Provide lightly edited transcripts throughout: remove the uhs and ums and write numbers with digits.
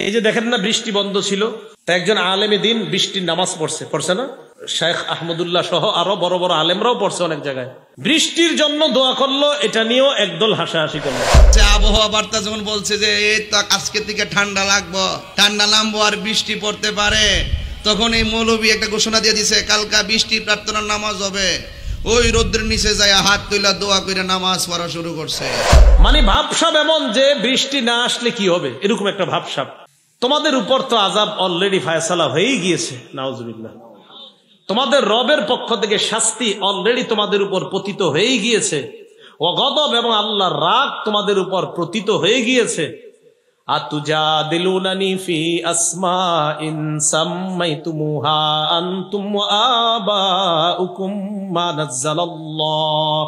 এই যে দেখেন না বৃষ্টি বন্ধ ছিল, তা একজন আলেমে দিন বৃষ্টির নামাজ পড়ছে না? শেখ আহমদুল্লাহ সহ আরো বড় বড় আলেমরাও পড়ছে অনেক জায়গায়। বৃষ্টির জন্য দোয়া করলো, এটা নিয়েও একদল হাসাহাসি করলো। আবহাওয়া বার্তা যখন বলছে যে এই তো আজকে থেকে ঠান্ডা লাগবো, ঠান্ডা নামবো আর বৃষ্টি পড়তে পারে, তখন এই মৌলবী একটা ঘোষণা দিয়ে দিছে কালকা বৃষ্টি প্রার্থনার নামাজ হবে। ওই রোদ্রের নিচে যায় হাত তুইলা দোয়া করে নামাজ পড়া শুরু করছে। মানে ভাবসাব এমন যে বৃষ্টি না আসলে কি হবে, এরকম একটা ভাবসাব। তোমাদের উপর তো আযাব অলরেডি ফায়সালা হয়েই গিয়েছে, নাউজুবিল্লাহ। তোমাদের রবের পক্ষ থেকে শাস্তি অলরেডি তোমাদের উপর পতিত হয়ে গিয়েছে। ও গদব এবং আল্লাহর রাগ তোমাদের উপর পতিত হয়ে গিয়েছে। আতুজাদিলুনানি ফি আসমাইন সাম্মাইতুমুহা আনতুম ওয়া আবাউকুম মা নাযালাল্লাহ।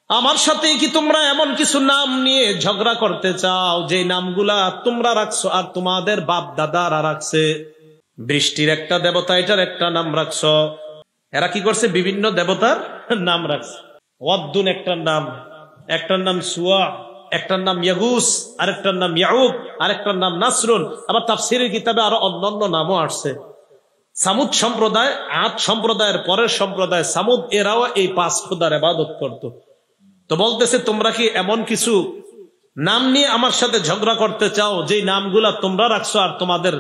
আমার সাথে কি তোমরা এমন কিছু নাম নিয়ে ঝগড়া করতে চাও যে নামগুলা তোমরা রাখছো আর তোমাদের বাপ দাদারা রাখছে? বৃষ্টির একটা দেবতা, এটার একটা নাম রাখছো। এরা কি করছে? বিভিন্ন দেবতার নাম রাখছে। ওয়াদ্দুন একটার নাম সুয়া, একটার নাম ইয়াগুস, আরেকটার নাম ইয়াউক, আরেকটার নাম নাসরুন। আবার তাফসীরের কিতাবে আরো অন্যান্য নামও আসছে। সামুদ সম্প্রদায়, আদ সম্প্রদায়ের পরের সম্প্রদায় সামুদ, এরাও এই 5 খোদার ইবাদত করত। তো বলতেছে তোমরা কি এমন কিছু নাম নিয়ে আমার সাথে ঝগড়া করতে চাও যে নামগুলা তোমরা রাখছো আর তোমাদের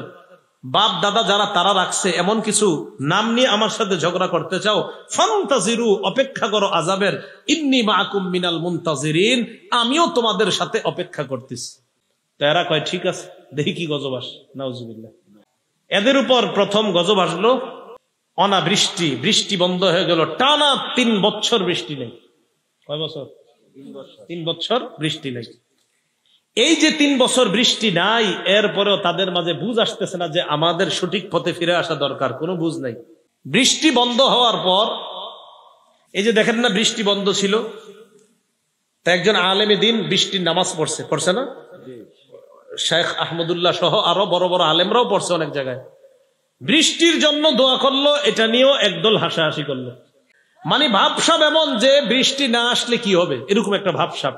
বাপ দাদা যারা তারা রাখছে, এমন কিছু নাম নিয়ে আমার সাথে ঝগড়া করতে চাও? ফান্তাজিরু, অপেক্ষা করো আযাবের। ইন্নী মাআকুম মিনাল মুনতাজিরিন, আমিও তোমাদের সাথে অপেক্ষা করতেছি। তো এরা কয় ঠিক আছে, দেখি কি গজব আসে। নাউজুবিল্লাহ। এদের উপর প্রথম গজব আসলো অনাবৃষ্টি। বৃষ্টি বন্ধ হয়ে গেল, টানা 3 বছর বৃষ্টি নেই। কয় বছর? 3 বছর বৃষ্টি নেই। এই যে 3 বছর বৃষ্টি নাই, এরপরেও তাদের মাঝে বুঝ আসতেছে না যে আমাদের সঠিক পথে ফিরে আসা দরকার। কোনো বুঝ নাই। বৃষ্টি বন্ধ হওয়ার পর এই যে দেখেন না বৃষ্টি বন্ধ ছিল, তা একজন আলেমে দিন বৃষ্টির নামাজ পড়ছে না? শেখ আহমদুল্লাহ সহ আরো বড় বড় আলেমরাও পড়ছে অনেক জায়গায়। বৃষ্টির জন্য দোয়া করলো, এটা নিয়েও একদল হাসাহাসি করলো। মানে ভাবসাব এমন যে বৃষ্টি না আসলে কি হবে, এরকম একটা ভাবসাব।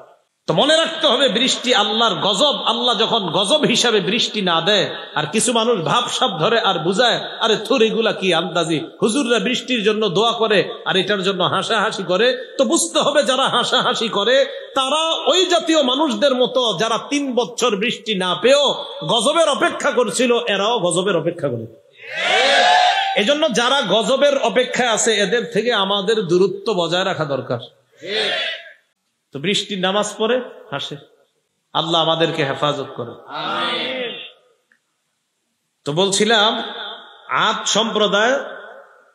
তো মনে রাখতে হবে বৃষ্টি আল্লাহর গজব। আল্লাহ যখন গজব হিসাবে বৃষ্টি না দেয়, আর কিছু মানুষ ভাবসাব ধরে আর বুঝায়, আরে থুর এগুলা কি আন্দাজি, হুজুররা বৃষ্টির জন্য দোয়া করে আর এটার জন্য হাসাহাসি করে, তো বুঝতে হবে যারা হাসাহাসি করে তারা ওই জাতীয় মানুষদের মতো যারা 3 বছর বৃষ্টি না পেয়েও গজবের অপেক্ষা করছিল, এরাও গজবের অপেক্ষা করে। এজন্য যারা গজবের অপেক্ষায় আছে এদের থেকে আমাদের দূরত্ব বজায় রাখা দরকার। তো বৃষ্টির নামাজ পড়ে হাসে, আল্লাহ আমাদেরকে হেফাজত করে। তো বলছিলাম আদ সম্প্রদায়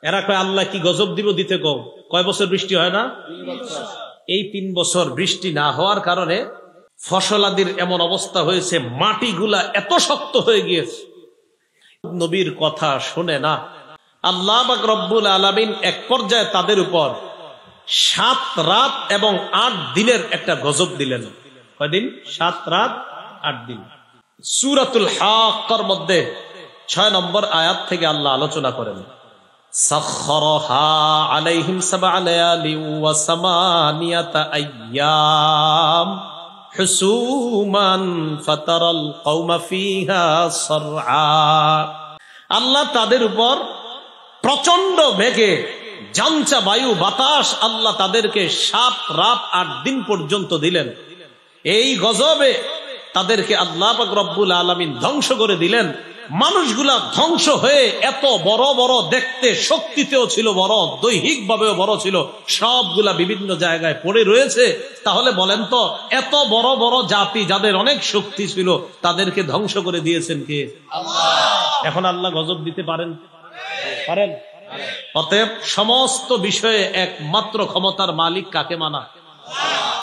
এরা কয় আল্লাহ কি গজব দিব, দিতে কয় বছর বৃষ্টি হয় না? এই 3 বছর বৃষ্টি না হওয়ার কারণে ফসলাদির এমন অবস্থা হয়েছে, মাটিগুলা এত শক্ত হয়ে গিয়েছে, নবীর কথা শুনে না। আল্লাহ পাক রব্বুল আলামিন এক পর্যায়ে তাদের উপর 7 রাত এবং 8 দিনের একটা গজব দিলেন। কয়দিন? 7 রাত 8 দিন। সূরাতুল হাক্কার মধ্যে 6 নম্বর আয়াত থেকে আল্লাহ আলোচনা করেন, সাখখারাহা আলাইহিম 7 লায়ালি ওয়া 8 আইয়াম হুসুমান ফাতারাল কওমা ফিহা সারআ। আল্লাহ তাদের উপর প্রচন্ড বেগে ঝঞ্ঝা বায়ু বাতাস আল্লাহ তাদেরকে 7 রাত 8 দিন পর্যন্ত দিলেন। এই গজবে তাদেরকে আল্লাহ পাক রব্বুল আলামিন ধ্বংস করে দিলেন। মানুষগুলা ধ্বংস হয়ে এত বড় বড়, দেখতে শক্তিতেও ছিল বড়, দৈহিক ভাবেও বড় ছিল, সবগুলা বিভিন্ন জায়গায় পড়ে রয়েছে। তাহলে বলেন তো, এত বড় বড় জাতি যাদের অনেক শক্তি ছিল তাদেরকে ধ্বংস করে দিয়েছেন কে? আল্লাহ। এখন আল্লাহ গজব দিতে পারেন? অতএব সমস্ত বিষয়ে একমাত্র ক্ষমতার মালিক কাকে মানা?